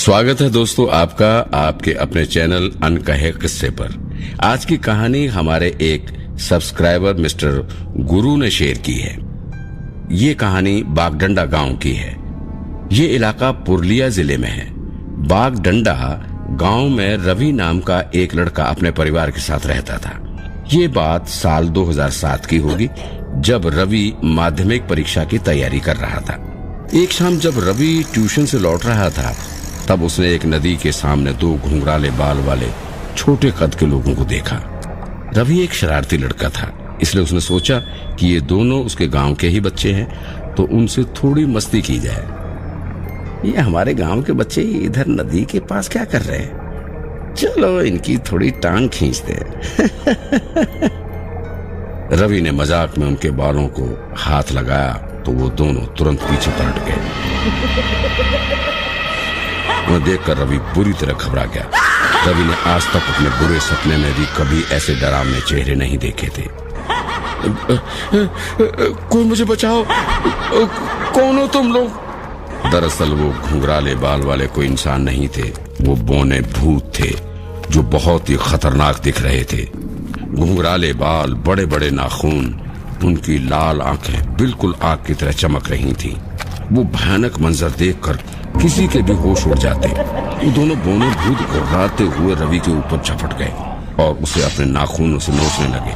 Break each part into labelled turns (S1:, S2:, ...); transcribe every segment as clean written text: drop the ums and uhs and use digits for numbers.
S1: स्वागत है दोस्तों आपका आपके अपने चैनल अनकहे किस्से पर। आज की कहानी हमारे एक सब्सक्राइबर मिस्टर गुरु ने शेयर की है। ये कहानी बागडंडा गांव की है। ये इलाका पुरुलिया जिले में है। बागडंडा गांव में रवि नाम का एक लड़का अपने परिवार के साथ रहता था। ये बात साल 2007 की होगी, जब रवि माध्यमिक परीक्षा की तैयारी कर रहा था। एक शाम जब रवि ट्यूशन से लौट रहा था, तब उसने एक नदी के सामने दो घुंघराले बाल वाले छोटे कद के लोगों को देखा। रवि एक शरारती लड़का था, इसलिए उसने सोचा कि ये दोनों उसके गांव के ही बच्चे हैं, तो उनसे थोड़ी मस्ती की जाए। ये हमारे गांव के बच्चे इधर नदी के पास क्या कर रहे हैं, चलो इनकी थोड़ी टांग खींचते हैं। रवि ने मजाक में उनके बालों को हाथ लगाया तो वो दोनों तुरंत पीछे पलट गए। उन्हें देखकर रवि बुरी तरह घबरा गया। रवि ने आज तक अपने बुरे सपने में भी कभी ऐसे डरावने चेहरे नहीं देखे थे। कोई मुझे बचाओ, कौन हो तुम लोग? दरअसल वो घुंघराले बाल वाले कोई इंसान नहीं थे, वो बौने भूत थे जो बहुत ही खतरनाक दिख रहे थे। घुंघराले बाल, बड़े बड़े नाखून, उनकी लाल आंखें बिल्कुल आग की तरह चमक रही थीं। वो भयानक मंजर देखकर किसी के भी होश उड़ जाते। वो दोनों बौने भूत घुर्राते हुए रवि के ऊपर झपट गए और उसे अपने नाखूनों से नोचने लगे।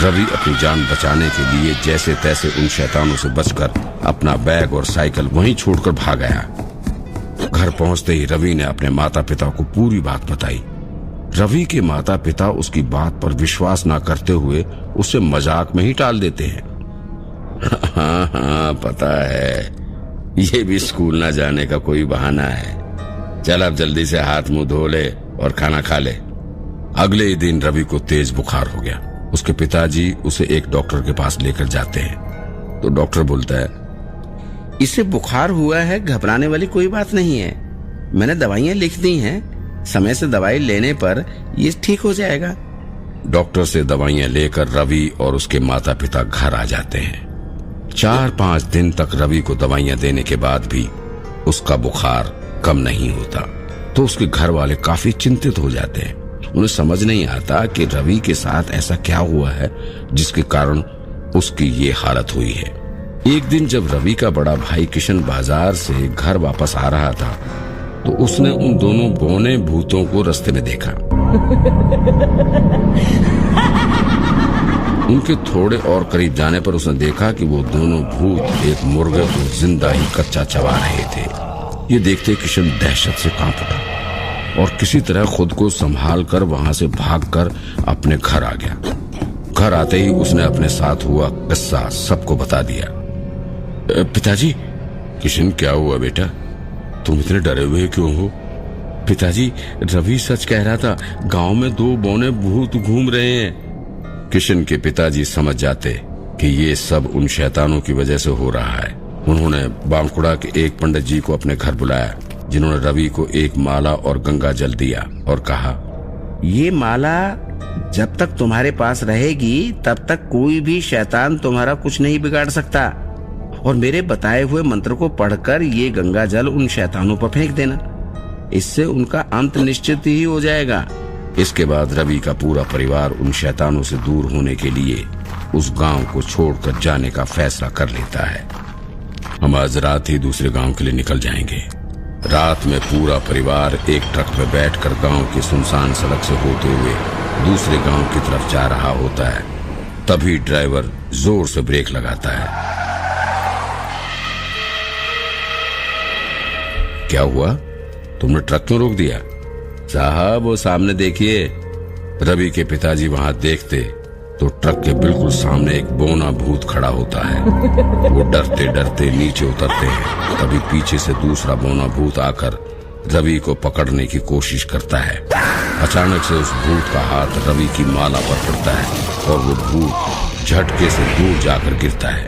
S1: रवि अपनी जान बचाने के लिए जैसे तैसे उन शैतानों से बचकर अपना बैग और साइकिल वहीं छोड़कर भाग गया। घर पहुंचते ही रवि ने अपने माता पिता को पूरी बात बताई। रवि के माता पिता उसकी बात पर विश्वास न करते हुए उसे मजाक में ही टाल देते हैं। हाँ, पता है, ये भी स्कूल ना जाने का कोई बहाना है। चल अब जल्दी से हाथ मुंह धो ले और खाना खा ले। अगले ही दिन रवि को तेज बुखार हो गया। उसके पिताजी उसे एक डॉक्टर के पास लेकर जाते हैं तो डॉक्टर बोलता है, इसे बुखार हुआ है, घबराने वाली कोई बात नहीं है। मैंने दवाइयां लिख दी हैं, समय से दवाई लेने पर ये ठीक हो जाएगा। डॉक्टर से दवाइयां लेकर रवि और उसके माता पिता घर आ जाते हैं। 4-5 दिन तक रवि को दवाइयां देने के बाद भी उसका बुखार कम नहीं होता, तो उसके घर वाले काफी चिंतित हो जाते हैं। उन्हें समझ नहीं आता कि रवि के साथ ऐसा क्या हुआ है जिसके कारण उसकी ये हालत हुई है। एक दिन जब रवि का बड़ा भाई किशन बाजार से घर वापस आ रहा था, तो उसने उन दोनों बौने भूतों को रास्ते में देखा। उनके थोड़े और करीब जाने पर उसने देखा कि वो दोनों भूत एक मुर्गे को जिंदा ही कच्चा चबा रहे थे। ये देखते किशन दहशत से कांप उठा और किसी तरह खुद को संभाल कर वहां से भागकर अपने घर आ गया। घर आते ही उसने अपने साथ हुआ किस्सा सबको बता दिया। पिताजी, किशन क्या हुआ बेटा, तुम इतने डरे हुए क्यों हो? पिताजी, रवि सच कह रहा था, गांव में 2 बौने भूत घूम रहे हैं। किशन के पिताजी समझ जाते कि ये सब उन शैतानों की वजह से हो रहा है। उन्होंने बांकुड़ा के एक पंडित जी को अपने घर बुलाया, जिन्होंने रवि को एक माला और गंगा जल दिया और कहा, ये माला जब तक तुम्हारे पास रहेगी तब तक कोई भी शैतान तुम्हारा कुछ नहीं बिगाड़ सकता, और मेरे बताए हुए मंत्र को पढ़कर ये गंगा जल उन शैतानों पर फेंक देना, इससे उनका अंत निश्चित ही हो जाएगा। इसके बाद रवि का पूरा परिवार उन शैतानों से दूर होने के लिए उस गांव को छोड़कर जाने का फैसला कर लेता है। हम आज रात ही दूसरे गांव के लिए निकल जाएंगे। रात में पूरा परिवार एक ट्रक में बैठकर गांव की सुनसान सड़क से होते हुए दूसरे गांव की तरफ जा रहा होता है। तभी ड्राइवर जोर से ब्रेक लगाता है। क्या हुआ, तुमने ट्रक क्यों रोक दिया? साहब, वो सामने देखिए। रवि के पिताजी वहां देखते तो ट्रक के बिल्कुल सामने एक बौना भूत खड़ा होता है। वो डरते डरते नीचे उतरते हैं। तभी पीछे से दूसरा बौना भूत आकर रवि को पकड़ने की कोशिश करता है। अचानक से उस भूत का हाथ रवि की माला पर पड़ता है और वो भूत झटके से दूर जाकर गिरता है।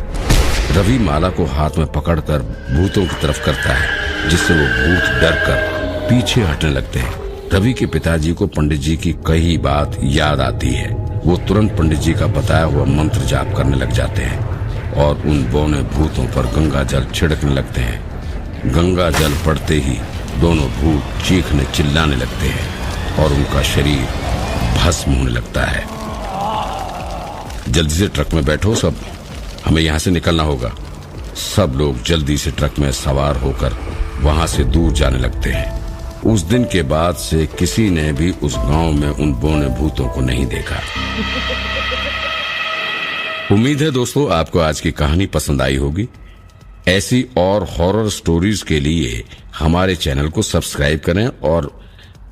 S1: रवि माला को हाथ में पकड़कर भूतों की तरफ करता है, जिससे वो भूत डरकर पीछे हटने लगते हैं। रवि के पिताजी को पंडित जी की कही बात याद आती है। वो तुरंत पंडित जी का बताया हुआ मंत्र जाप करने लग जाते हैं और उन बौने भूतों पर गंगा जल छिड़कने लगते हैं। गंगा जल पड़ते ही दोनों भूत चीखने चिल्लाने लगते हैं और उनका शरीर भस्म होने लगता है। जल्दी से ट्रक में बैठो सब, हमें यहाँ से निकलना होगा। सब लोग जल्दी से ट्रक में सवार होकर वहां से दूर जाने लगते हैं। उस दिन के बाद से किसी ने भी उस गांव में उन बौने भूतों को नहीं देखा। उम्मीद है दोस्तों आपको आज की कहानी पसंद आई होगी। ऐसी और हॉरर स्टोरीज के लिए हमारे चैनल को सब्सक्राइब करें और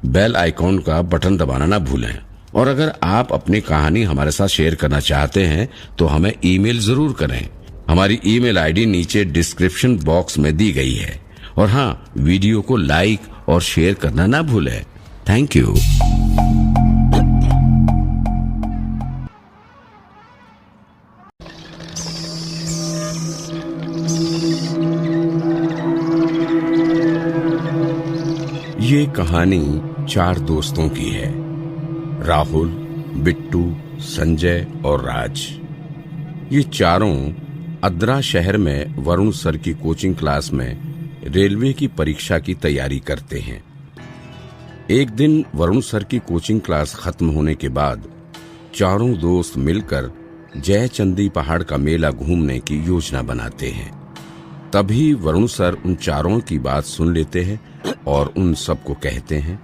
S1: बेल आइकॉन का बटन दबाना ना भूलें। और अगर आप अपनी कहानी हमारे साथ शेयर करना चाहते हैं तो हमें ईमेल जरूर करें। हमारी ईमेल आईडी नीचे डिस्क्रिप्शन बॉक्स में दी गई है। और हाँ, वीडियो को लाइक और शेयर करना ना भूलें। Thank you. ये कहानी 4 दोस्तों की है, राहुल, बिट्टू, संजय और राज। ये चारों अद्रा शहर में वरुण सर की कोचिंग क्लास में रेलवे की परीक्षा की तैयारी करते हैं। एक दिन वरुण सर की कोचिंग क्लास खत्म होने के बाद चारों दोस्त मिलकर जयचंदी पहाड़ का मेला घूमने की योजना बनाते हैं। तभी वरुण सर उन चारों की बात सुन लेते हैं और उन सबको कहते हैं,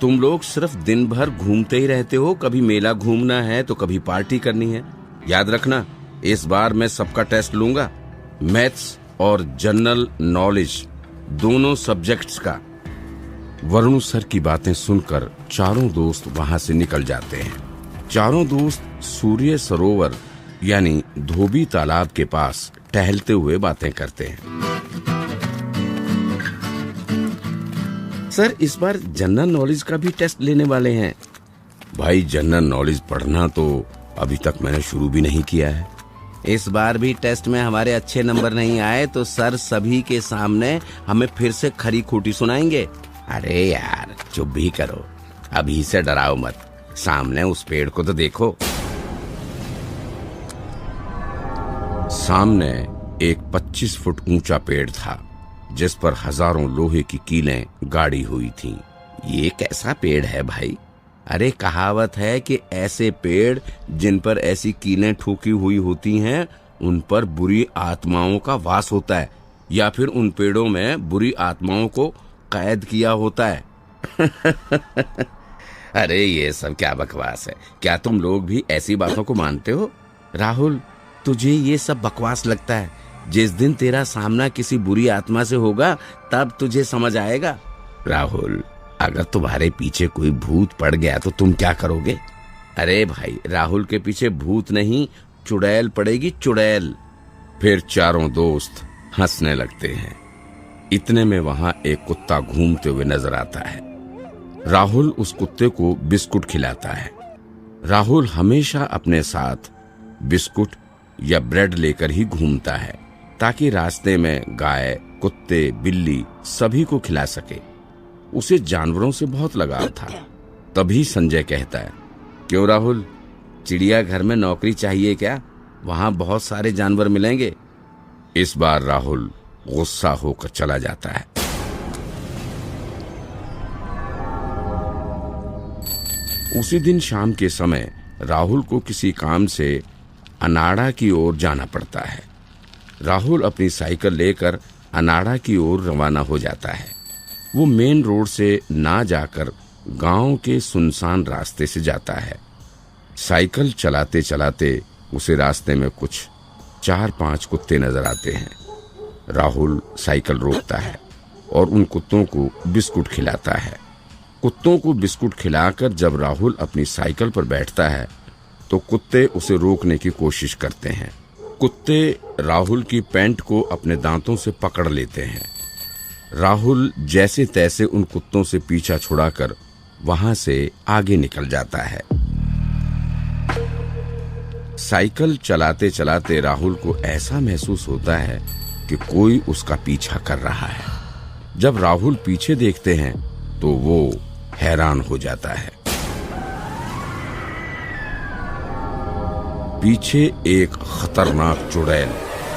S1: तुम लोग सिर्फ दिन भर घूमते ही रहते हो, कभी मेला घूमना है तो कभी पार्टी करनी है। याद रखना, इस बार मैं सबका टेस्ट लूंगा, मैथ्स और जनरल नॉलेज दोनों सब्जेक्ट्स का। वरुण सर की बातें सुनकर चारों दोस्त वहां से निकल जाते हैं। चारों दोस्त सूर्य सरोवर यानी धोबी तालाब के पास टहलते हुए बातें करते हैं। सर, इस बार जनरल नॉलेज का भी टेस्ट लेने वाले हैं। भाई, जनरल नॉलेज पढ़ना तो अभी तक मैंने शुरू भी नहीं किया है। इस बार भी टेस्ट में हमारे अच्छे नंबर नहीं आए तो सर सभी के सामने हमें फिर से खरी खोटी सुनाएंगे। अरे यार, चुप भी करो, अभी से डराओ मत, सामने उस पेड़ को तो देखो। सामने एक 25 फुट ऊंचा पेड़ था जिस पर हजारों लोहे की कीलें गाड़ी हुई थीं। ये कैसा पेड़ है भाई? अरे, कहावत है कि ऐसे पेड़ जिन पर ऐसी कीलें ठोकी हुई होती हैं उन पर बुरी आत्माओं का वास होता है, या फिर उन पेड़ों में बुरी आत्माओं को कैद किया होता है। अरे, ये सब क्या बकवास है? क्या तुम लोग भी ऐसी बातों को मानते हो? राहुल, तुझे ये सब बकवास लगता है। जिस दिन तेरा सामना किसी बुरी आत्मा से होगा तब तुझे समझ आएगा। राहुल, अगर तुम्हारे पीछे कोई भूत पड़ गया तो तुम क्या करोगे? अरे भाई, राहुल के पीछे भूत नहीं, चुड़ैल पड़ेगी, चुड़ैल। फिर चारों दोस्त हंसने लगते हैं। इतने में वहां एक कुत्ता घूमते हुए नजर आता है। राहुल उस कुत्ते को बिस्कुट खिलाता है। राहुल हमेशा अपने साथ बिस्कुट या ब्रेड लेकर ही घूमता है ताकि रास्ते में गाय, कुत्ते, बिल्ली सभी को खिला सके। उसे जानवरों से बहुत लगाव था। तभी संजय कहता है, क्यों राहुल, चिड़ियाघर में नौकरी चाहिए क्या? वहां बहुत सारे जानवर मिलेंगे। इस बार राहुल गुस्सा होकर चला जाता है। उसी दिन शाम के समय राहुल को किसी काम से अनाड़ा की ओर जाना पड़ता है। राहुल अपनी साइकिल लेकर अनाड़ा की ओर रवाना हो जाता है। वो मेन रोड से ना जाकर गांव के सुनसान रास्ते से जाता है। साइकिल चलाते चलाते उसे रास्ते में कुछ 4-5 कुत्ते नजर आते हैं। राहुल साइकिल रोकता है और उन कुत्तों को बिस्कुट खिलाता है। कुत्तों को बिस्कुट खिलाकर जब राहुल अपनी साइकिल पर बैठता है तो कुत्ते उसे रोकने की कोशिश करते हैं। कुत्ते राहुल की पैंट को अपने दांतों से पकड़ लेते हैं। राहुल जैसे तैसे उन कुत्तों से पीछा छुड़ाकर वहां से आगे निकल जाता है। साइकिल चलाते चलाते राहुल को ऐसा महसूस होता है कि कोई उसका पीछा कर रहा है। जब राहुल पीछे देखते हैं तो वो हैरान हो जाता है। पीछे एक खतरनाक चुड़ैल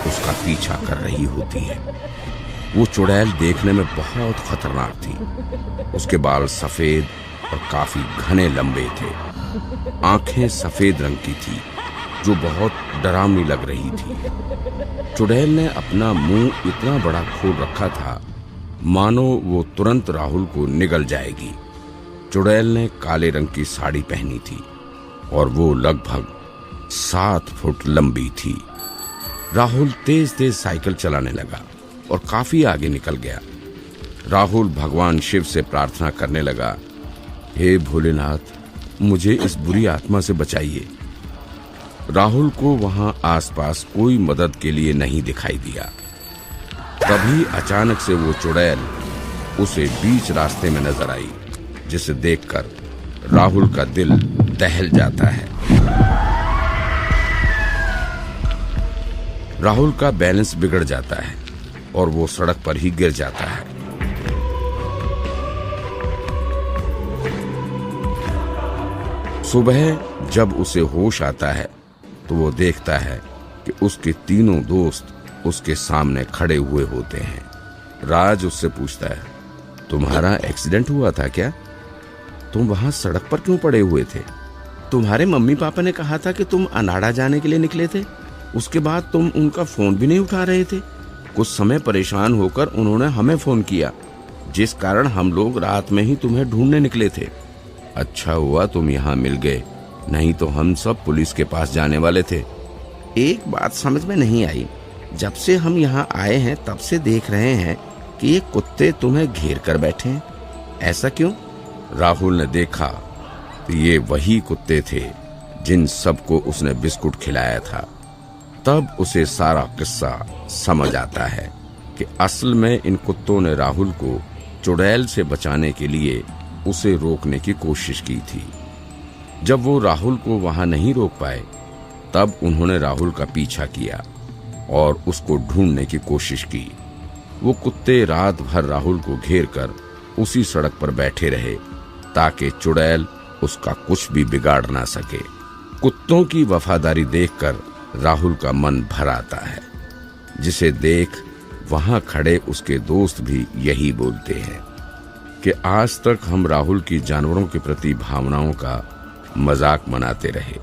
S1: उसका पीछा कर रही होती है। वो चुड़ैल देखने में बहुत खतरनाक थी। उसके बाल सफेद और काफी घने लंबे थे। आंखें सफेद रंग की थी जो बहुत डरावनी लग रही थी। चुड़ैल ने अपना मुंह इतना बड़ा खोल रखा था मानो वो तुरंत राहुल को निगल जाएगी। चुड़ैल ने काले रंग की साड़ी पहनी थी और वो लगभग 7 फुट लंबी थी। राहुल तेज तेज साइकिल चलाने लगा और काफी आगे निकल गया। राहुल भगवान शिव से प्रार्थना करने लगा, हे भोलेनाथ, मुझे इस बुरी आत्मा से बचाइए। राहुल को वहां आसपास कोई मदद के लिए नहीं दिखाई दिया। तभी अचानक से वो चुड़ैल उसे बीच रास्ते में नजर आई, जिसे देखकर राहुल का दिल दहल जाता है। राहुल का बैलेंस बिगड़ जाता है और वो सड़क पर ही गिर जाता है। सुबह जब उसे होश आता है तो वो देखता है कि उसके तीनों दोस्त उसके सामने खड़े हुए होते हैं। राज उससे पूछता है, तुम्हारा एक्सीडेंट हुआ था क्या? तुम वहां सड़क पर क्यों पड़े हुए थे? तुम्हारे मम्मी पापा ने कहा था कि तुम अनाड़ा जाने के लिए निकले थे। उसके बाद तुम उनका फोन भी नहीं उठा रहे थे। कुछ समय परेशान होकर उन्होंने हमें फोन किया, जिस कारण हम लोग रात में ही तुम्हें ढूंढने निकले थे। अच्छा हुआ तुम यहाँ मिल गए, नहीं तो हम सब पुलिस के पास जाने वाले थे। एक बात समझ में नहीं आई, जब से हम यहाँ आए हैं तब से देख रहे हैं कि ये कुत्ते तुम्हें घेर कर बैठे हैं, ऐसा क्यों? राहुल ने देखा तो ये वही कुत्ते थे जिन सबको उसने बिस्कुट खिलाया था। तब उसे सारा किस्सा समझ आता है कि असल में इन कुत्तों ने राहुल को चुड़ैल से बचाने के लिए उसे रोकने की कोशिश की थी। जब वो राहुल को वहां नहीं रोक पाए तब उन्होंने राहुल का पीछा किया और उसको ढूंढने की कोशिश की। वो कुत्ते रात भर राहुल को घेर कर उसी सड़क पर बैठे रहे ताकि चुड़ैल उसका कुछ भी बिगाड़ ना सके। कुत्तों की वफादारी देखकर राहुल का मन भर आता है, जिसे देख वहां खड़े उसके दोस्त भी यही बोलते हैं कि आज तक हम राहुल की जानवरों के प्रति भावनाओं का मजाक मनाते रहे,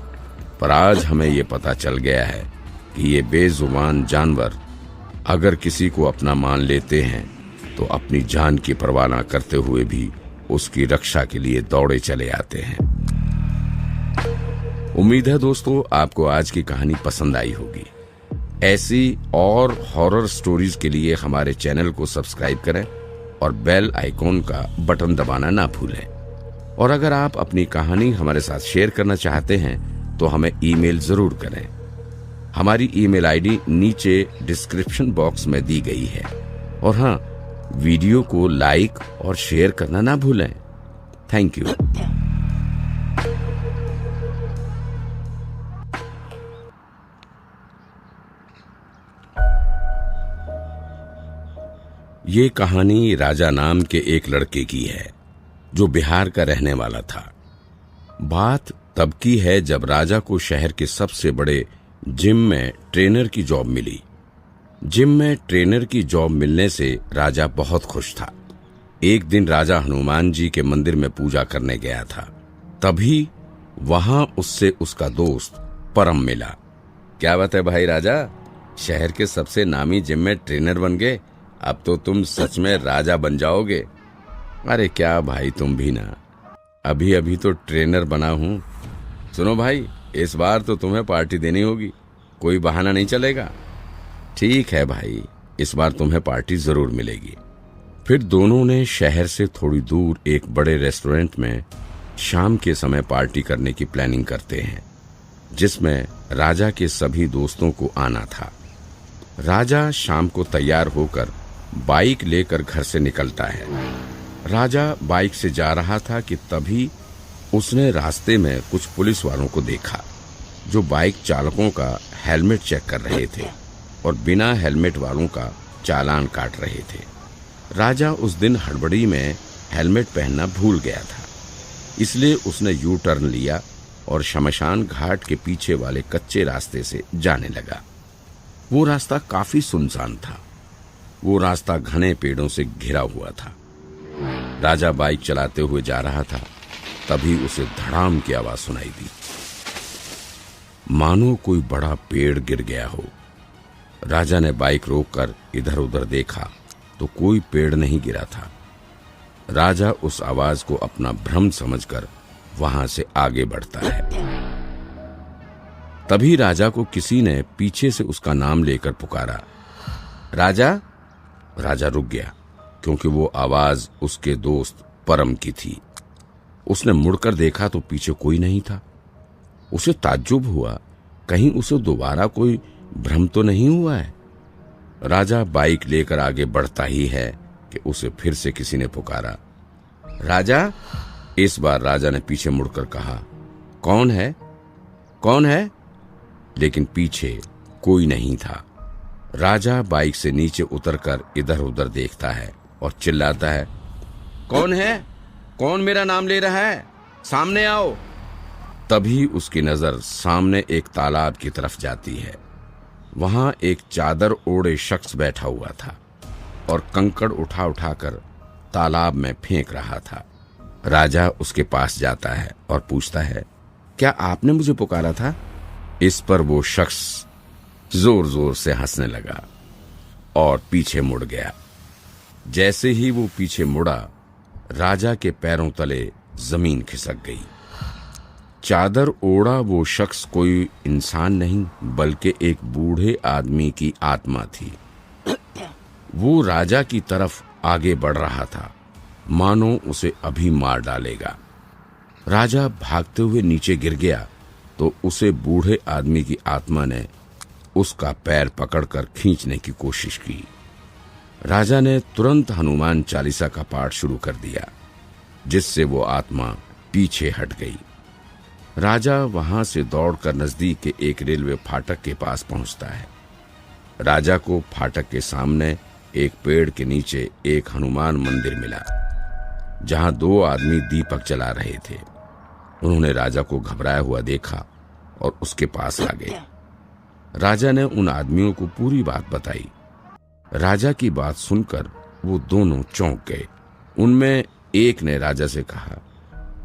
S1: पर आज हमें ये पता चल गया है कि ये बेजुबान जानवर अगर किसी को अपना मान लेते हैं तो अपनी जान की परवाह न करते हुए भी उसकी रक्षा के लिए दौड़े चले आते हैं। उम्मीद है दोस्तों आपको आज की कहानी पसंद आई होगी। ऐसी और हॉरर स्टोरीज के लिए हमारे चैनल को सब्सक्राइब करें और बेल आइकॉन का बटन दबाना ना भूलें। और अगर आप अपनी कहानी हमारे साथ शेयर करना चाहते हैं तो हमें ईमेल जरूर करें। हमारी ईमेल आईडी नीचे डिस्क्रिप्शन बॉक्स में दी गई है। और हाँ, वीडियो को लाइक और शेयर करना ना भूलें। Thank you. ये कहानी राजा नाम के एक लड़के की है जो बिहार का रहने वाला था। बात तब की है जब राजा को शहर के सबसे बड़े जिम में ट्रेनर की जॉब मिली। जिम में ट्रेनर की जॉब मिलने से राजा बहुत खुश था। एक दिन राजा हनुमान जी के मंदिर में पूजा करने गया था। तभी वहां उससे उसका दोस्त परम मिला। क्या बात है भाई राजा, शहर के सबसे नामी जिम में ट्रेनर बन गए, अब तो तुम सच में राजा बन जाओगे। अरे क्या भाई तुम भी ना, अभी अभी तो ट्रेनर बना हूं। सुनो भाई, इस बार तो तुम्हें पार्टी देनी होगी, कोई बहाना नहीं चलेगा। ठीक है भाई, इस बार तुम्हें पार्टी जरूर मिलेगी। फिर दोनों ने शहर से थोड़ी दूर एक बड़े रेस्टोरेंट में शाम के समय पार्टी करने की प्लानिंग करते हैं, जिसमें राजा के सभी दोस्तों को आना था। राजा शाम को तैयार होकर बाइक लेकर घर से निकलता है। राजा बाइक से जा रहा था कि तभी उसने रास्ते में कुछ पुलिस वालों को देखा जो बाइक चालकों का हेलमेट चेक कर रहे थे और बिना हेलमेट वालों का चालान काट रहे थे। राजा उस दिन हड़बड़ी में हेलमेट पहनना भूल गया था, इसलिए उसने यू टर्न लिया और शमशान घाट के पीछे वाले कच्चे रास्ते से जाने लगा। वो रास्ता काफी सुनसान था। वो रास्ता घने पेड़ों से घिरा हुआ था। राजा बाइक चलाते हुए जा रहा था, तभी उसे धड़ाम की आवाज सुनाई दी, मानो कोई बड़ा पेड़ गिर गया हो। राजा ने बाइक रोककर इधर उधर देखा तो कोई पेड़ नहीं गिरा था। राजा उस आवाज को अपना भ्रम समझकर वहां से आगे बढ़ता है। तभी राजा को किसी ने पीछे से उसका नाम लेकर पुकारा, राजा। राजा रुक गया, क्योंकि वो आवाज उसके दोस्त परम की थी। उसने मुड़कर देखा तो पीछे कोई नहीं था। उसे ताज्जुब हुआ, कहीं उसे दोबारा कोई भ्रम तो नहीं हुआ है। राजा बाइक लेकर आगे बढ़ता ही है कि उसे फिर से किसी ने पुकारा, राजा। इस बार राजा ने पीछे मुड़कर कहा, कौन है, कौन है? लेकिन पीछे कोई नहीं था। राजा बाइक से नीचे उतरकर इधर उधर देखता है और चिल्लाता है, कौन है? कौन मेरा नाम ले रहा है? सामने आओ। तभी उसकी नजर सामने एक तालाब की तरफ जाती है। वहां एक चादर ओढ़े शख्स बैठा हुआ था और कंकड़ उठा उठाकर तालाब में फेंक रहा था। राजा उसके पास जाता है और पूछता है, क्या आपने मुझे पुकारा था? इस पर वो शख्स जोर जोर से हंसने लगा और पीछे मुड़ गया। जैसे ही वो पीछे मुड़ा, राजा के पैरों तले जमीन खिसक गई। चादर ओढ़ा वो शख्स कोई इंसान नहीं, बल्कि एक बूढ़े आदमी की आत्मा थी। वो राजा की तरफ आगे बढ़ रहा था, मानो उसे अभी मार डालेगा। राजा भागते हुए नीचे गिर गया तो उसे बूढ़े आदमी की आत्मा ने उसका पैर पकड़कर खींचने की कोशिश की। राजा ने तुरंत हनुमान चालीसा का पाठ शुरू कर दिया, जिससे वो आत्मा पीछे हट गई। राजा वहां से दौड़कर नजदीक के एक रेलवे फाटक के पास पहुंचता है। राजा को फाटक के सामने एक पेड़ के नीचे एक हनुमान मंदिर मिला, जहां दो आदमी दीपक जला रहे थे। उन्होंने राजा को घबराया हुआ देखा और उसके पास आ गए। राजा ने उन आदमियों को पूरी बात बताई। राजा की बात सुनकर वो दोनों चौंक गए। उनमें एक ने राजा से कहा,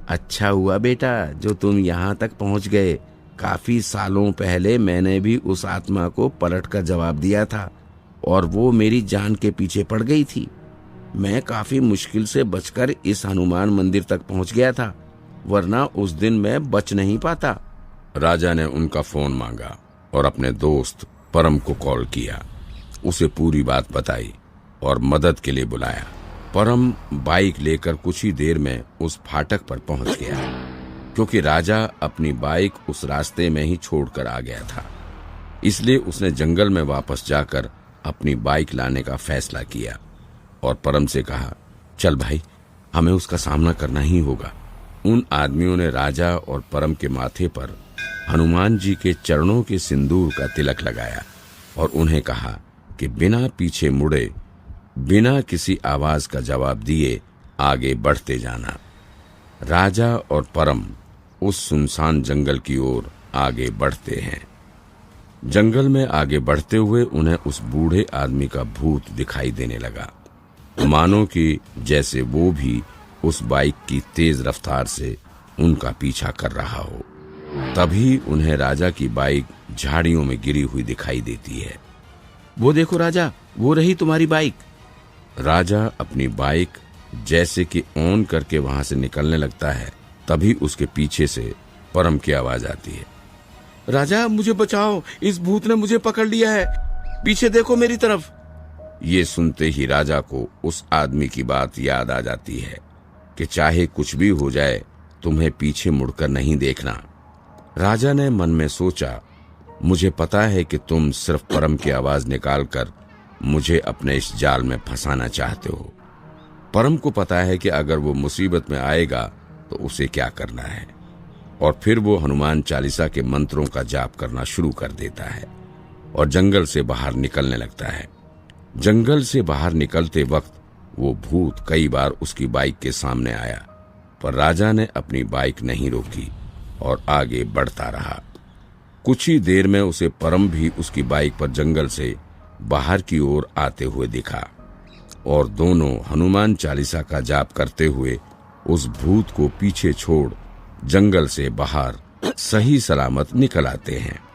S1: अच्छा हुआ बेटा जो तुम यहाँ तक पहुंच गए। काफी सालों पहले मैंने भी उस आत्मा को पलट कर जवाब दिया था और वो मेरी जान के पीछे पड़ गई थी। मैं काफी मुश्किल से बचकर इस हनुमान मंदिर तक पहुंच गया था, वरना उस दिन मैं बच नहीं पाता। राजा ने उनका फोन मांगा और अपने दोस्त परम को कॉल किया। उसे पूरी बात बताई और मदद के लिए बुलाया। परम बाइक लेकर कुछ ही देर में उस फाटक पर पहुंच गया, क्योंकि राजा अपनी बाइक उस रास्ते में ही छोड़कर आ गया था। इसलिए उसने जंगल में वापस जाकर अपनी बाइक लाने का फैसला किया और परम से कहा, चल भाई, हमें उसका सामना करना ही होगा। उन आदमियों ने राजा और परम के माथे पर हनुमान जी के चरणों के सिंदूर का तिलक लगाया और उन्हें कहा कि बिना पीछे मुड़े, बिना किसी आवाज का जवाब दिए आगे बढ़ते जाना। राजा और परम उस सुनसान जंगल की ओर आगे बढ़ते हैं। जंगल में आगे बढ़ते हुए उन्हें उस बूढ़े आदमी का भूत दिखाई देने लगा, मानो कि जैसे वो भी उस बाइक की तेज रफ्तार से उनका पीछा कर रहा हो। तभी उन्हें राजा की बाइक झाड़ियों में गिरी हुई दिखाई देती है। वो देखो राजा, वो रही तुम्हारी बाइक। राजा अपनी बाइक जैसे कि ऑन करके वहां से निकलने लगता है, तभी उसके पीछे से परम की आवाज आती है, राजा मुझे बचाओ, इस भूत ने मुझे पकड़ लिया है, पीछे देखो मेरी तरफ। ये सुनते ही राजा को उस आदमी की बात याद आ जाती है कि चाहे कुछ भी हो जाए, तुम्हें पीछे मुड़कर नहीं देखना। राजा ने मन में सोचा, मुझे पता है कि तुम सिर्फ परम की आवाज निकालकर मुझे अपने इस जाल में फंसाना चाहते हो। परम को पता है कि अगर वो मुसीबत में आएगा तो उसे क्या करना है, और फिर वो हनुमान चालीसा के मंत्रों का जाप करना शुरू कर देता है और जंगल से बाहर निकलने लगता है। जंगल से बाहर निकलते वक्त वो भूत कई बार उसकी बाइक के सामने आया, पर राजा ने अपनी बाइक नहीं रोकी और आगे बढ़ता रहा। कुछ ही देर में उसे परम भी उसकी बाइक पर जंगल से बाहर की ओर आते हुए दिखा और दोनों हनुमान चालीसा का जाप करते हुए उस भूत को पीछे छोड़ जंगल से बाहर सही सलामत निकल आते हैं।